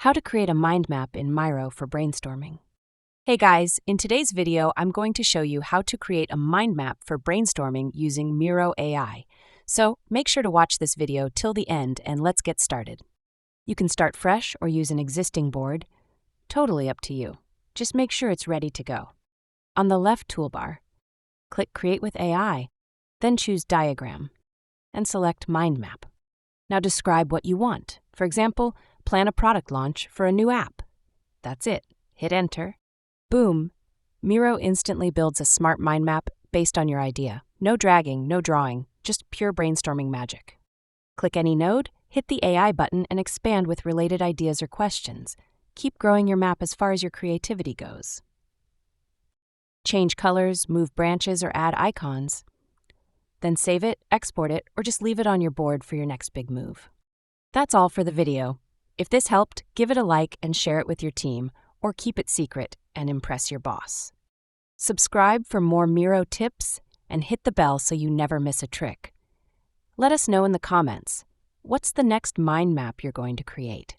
How to create a mind map in Miro for brainstorming. Hey guys, in today's video, I'm going to show you how to create a mind map for brainstorming using Miro AI. So make sure to watch this video till the end and let's get started. You can start fresh or use an existing board. Totally up to you. Just make sure it's ready to go. On the left toolbar, click Create with AI, then choose Diagram, and select Mind Map. Now describe what you want. For example, plan a product launch for a new app. That's it. Hit Enter. Boom! Miro instantly builds a smart mind map based on your idea. No dragging, no drawing, just pure brainstorming magic. Click any node, hit the AI button, and expand with related ideas or questions. Keep growing your map as far as your creativity goes. Change colors, move branches, or add icons. Then save it, export it, or just leave it on your board for your next big move. That's all for the video. If this helped, give it a like and share it with your team, or keep it secret and impress your boss. Subscribe for more Miro tips and hit the bell so you never miss a trick. Let us know in the comments, what's the next mind map you're going to create?